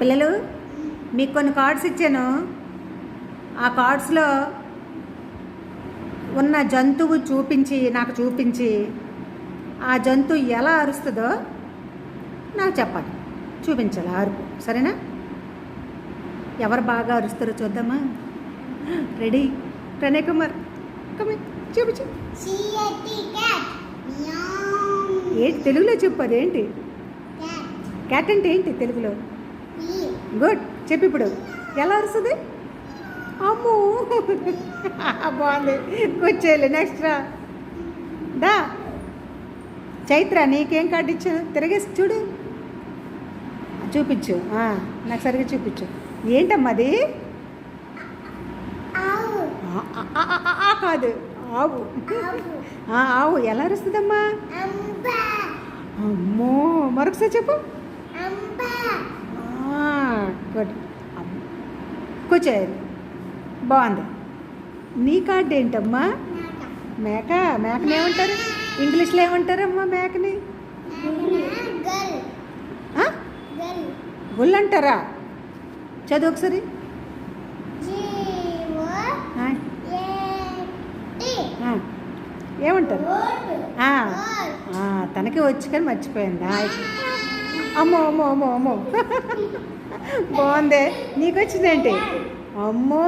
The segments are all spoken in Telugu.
పిల్లలు మీకు కొన్ని కార్డ్స్ ఇచ్చాను. ఆ కార్డ్స్లో ఉన్న జంతువు నాకు చూపించి ఆ జంతువు ఎలా అరుస్తుందో నాకు చెప్పాలి, చూపించాలి అరుపు. సరేనా? ఎవరు బాగా అరుస్తారో చూద్దామా? రెడీ? ప్రణయ్ కుమార్ చూపించు. ఏంటి తెలుగులో చెప్పు, అదేంటి? క్యాట్ అంటే ఏంటి తెలుగులో? గుడ్, చెప్పు ఇప్పుడు. ఎలా అరుస్తుంది? అమ్మో బాగుంది, కూర్చోలే. నెక్స్ట్ రా దా. చైత్ర, నీకేం కార్డు ఇచ్చాను? తిరగేసి చూడు, చూపించు. నాకు సరిగ్గా చూపించు. ఏంటమ్మా అది? కాదు, ఆవు. ఆవు ఎలా అరుస్తుందమ్మా? అమ్మో, మరొకసారి చెప్పు. గుడ్, కూర్చోయాలి. బాగుంది. నీ కార్డు ఏంటమ్మా? మేక. మేకని ఏమంటారు ఇంగ్లీష్లో? ఏమంటారమ్మా మేకని? గుల్ అంటారా? చదువు ఒకసారి. ఏమంటారు? తనకి వచ్చి కానీ మర్చిపోయిందా? అమ్మో అమ్మో అమ్మో అమ్మో బాగుందే. నీకు వచ్చిందేంటి? అమ్మో,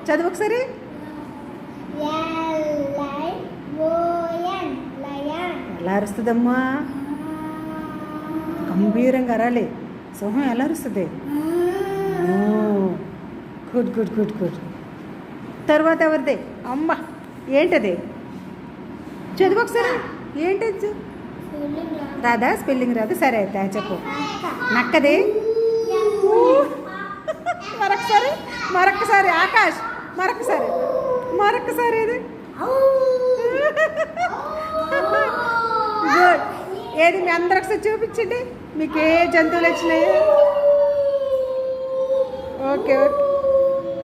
చదువు ఒకసారి. ఎలా అరుస్తుందమ్మా? గంభీరంగా అరాలి. సింహం ఎలా అరుస్తుంది? Good good good good. తర్వాత ఎవరిది? అమ్మ, ఏంటది? చదువు ఒకసారి. ఏంటది? రాదా? స్పెల్లింగ్ రాదు? సరే అయితే చెప్పు. నక్కది. మరొకసారి ఆకాష్, మరొకసారి ఇది. గుడ్. ఏది మీ అందరూ ఒకసారి చూపించండి, మీకు ఏ జంతువులు వచ్చినాయి? Okay okay.